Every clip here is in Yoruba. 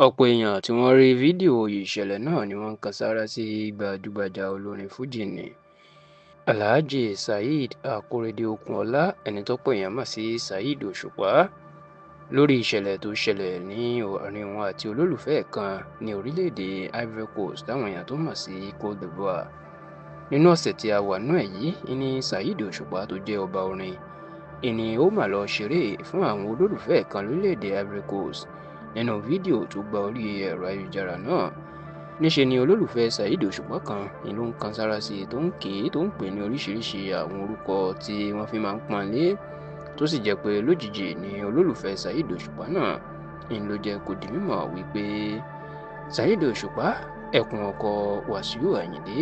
ọ̀pọ̀ èèyàn tí wọ́n rí fídíò ìṣẹ̀lẹ̀ náà ni wọ́n ń kan sáárá sí gbajúgbajà olórin fújì ní alhaji saheed akorede okunola, ẹni tọ́pọ̀ èèyàn mọ̀ sí saheed òṣùpá, lórí ìṣẹ̀lẹ̀ tó ṣẹlẹ̀ ní àárín òun àti olólùfẹ́ kan ní orílẹ̀-èdè Ivory Coast táwọn èèyàn tó mọ̀ sí Cote d'Ivoire. Nínú ọ̀sẹ̀ tí a wà nínú ẹ̀ yìí ni saheed òṣùpá tó jẹ́ ọba orin ìní ó mà lọ ṣeré fún àwọn olólùfẹ́ kan lórílẹ̀-èdè Ivory Coast. Nínú fídíò tó gba orí ẹ̀rọ ayélujára náà, níṣe ni olólùfẹ́ saheed òṣùpá kan ni ló ń kan sára sí i tó ń ké tó ń pè ní oríṣiríṣi àwọn orúkọ tí wọ́n fi máa ń pọ́n lé, tó sì jẹ́ pé lójijì ni olólùfẹ́ saheed òṣùpá náà ń ló jẹ́ kó di mímọ̀ wípé saheed òṣùpá ẹkùn ọkọ Wàsíù Àyìndé.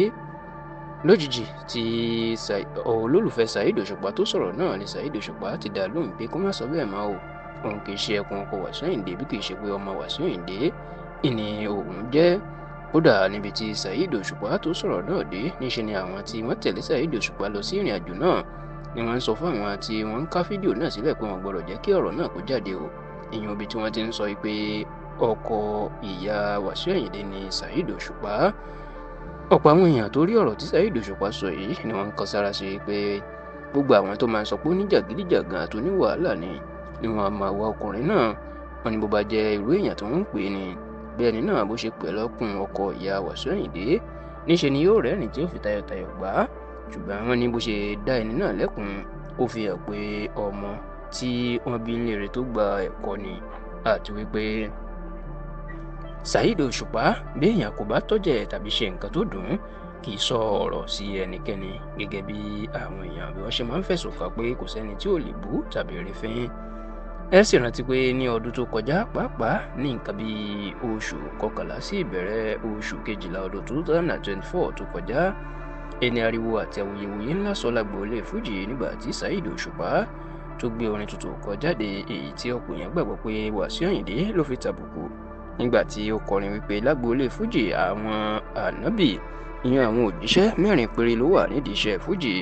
Lójijì tí olólùfẹ́ saheed òṣùpá tó sọ̀rọ̀ náà ni saheed òṣùpá ti dá lóhùn pé kó má sọ bẹ́ẹ̀ mọ́ o, òun kì í ṣe ẹkùn ọkọ Wàsíù Àyìndé bí kì í ṣe pé ọmọ Wàsíù Àyìndé ìní òun jẹ́. Kódà níbi tí saheed òṣùpá tó sọ̀rọ̀ náà dé, níṣe ni àwọn tí wọ́n tẹ̀lé saheed òṣùpá lọ sí ìrìn àjò náà ni wọ́n ń sọ fún àwọn tí wọ́n ń ká fídíò náà sílẹ̀ pé wọ́n gbọ́dọ̀ jẹ́ kí ọ̀rọ̀ náà kó jáde o. ìyẹn ibi tí wọ́n ti ń sọ pé ọkọ ìyá Wàsíù Àyìndé ni saheed òṣùpá. Ọ̀pọ̀ àwọn èèyàn tó rí ọ̀rọ̀ tí saheed òṣùpá sọ yìí ni wọ́n ń kan sára sí pé gbogbo àwọn tó máa ń sọ pé oníjàgídíjàgan àti oníwàhálà ni wọ́n máa wá ọkùnrin náà. Wọ́n ní bó bá jẹ́ irú èèyàn tó ń pè ní bẹ́ẹ̀ ni náà bó ṣe pè lọ́kùn ọkọ ìyá Wàsíù Àyìndé, níṣe ni yóò rẹ́rìn tí ó fi tayọ̀tayọ̀ gbà á. Ṣùgbọ́n wọ́n ní bó ṣe dá ẹni náà lẹ́kùn, ó fi hàn pé ọmọ tí wọ́n bí nílé tó gba ẹ̀kọ́ ni, àti wípé saheed òṣùpá bí èèyàn kò bá tọ́jẹ̀ tàbí ṣe nǹkan tó dùn ún kì í sọ ọ̀rọ̀ sí ẹnikẹ́ni, gẹ́gẹ́ bí àwọn èèyàn bí wọ́n ṣe máa ń fẹ̀sùn kàn pé kò sẹ́ni tí ò lè bú tàbí rí fín. Ẹ sì rántí pé ní ọdún tó kọjá pàápàá ní nǹkan bí oṣù kọkànlá sí ìbẹ̀rẹ̀ oṣù kejìlá ọdún 2024 tó kọjá, ẹni ariwo àti awuyewuye ńlá sọ lágboolé fújì nígbà tí saheed òṣùpá tó gbé orin tuntun kọ jáde, èyí tí ọ̀pọ̀ èèyàn gbàgbọ́ pé Wàsíù Àyìndé ló fi tàbùkù nígbà tí ó kọrin wípé lágboolé fújì àwọn ànábì, ìyẹn àwọn òjíṣẹ́ 4 péré ló wà nídìí iṣẹ́ fújì.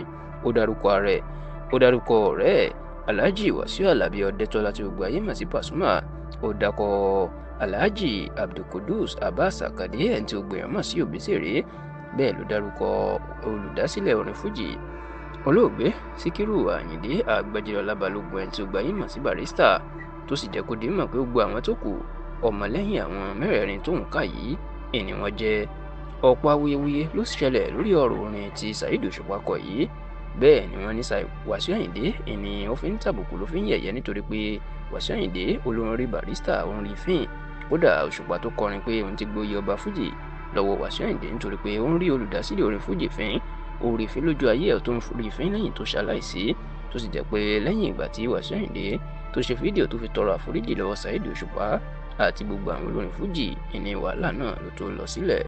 Ó dárúkọ ààrẹ, ó dárúkọ ọ̀rẹ́ alhaji Wàsíù Àlàbí Ọdẹ́tọ́lá tí gbogbo ayé mọ̀ sí Pasuma, ó dákọ̀ alhaji Abdulkudus Abbas Akande ẹni tí gbogbo èèyàn mọ̀ sí Òbésèré, bẹ́ẹ̀ ló dárúkọ olùdásílẹ̀ orin fújì olóògbé Síkírù Àyìndé Àgbájélọlá Balógun ẹni tí gbogbo ayé mọ̀ sí Barrister, tó sì jẹ́ kó di mọ̀ pé gbogbo àwọn tó kù ọmọlẹ́yìn àwọn mẹ́rẹ̀ẹ̀rin tó ń kà yìí ìní wọn jẹ́. Ọ̀pọ̀ awuyewuye ló ṣẹlẹ̀ lórí ọ̀rọ̀ orin tí saheed òṣùpá kọ yìí. Bẹ́ẹ̀ ni wọ́n ní Wàsíù Àyìndé ìní ó fi ń tàbùkù ló fi ń yẹ̀yẹ́ nítorí pé Wàsíù Àyìndé olórin rí Barrister òun rí fín. Kódà òṣùpá tó kọrin pé òun ti gboyè ọba fújì lọ́wọ́ Wàsíù Àyìndé nítorí pé ó ń rí olùdásílẹ̀ orin fújì fín, ó rí fín lójú ayé ẹ̀ tó ń rí fín lẹ́yìn tó ṣaláìsí, tó sì jẹ́ pé lẹ́yìn ìgbà tí Wàsíù Àyìndé tó ṣe fídíò tó fi tọrọ àforíjì lọ́wọ́ saheed òṣùpá àti gbogbo àwọn olórin fújì, ìní wàhálà náà ló tó lọ sílẹ̀.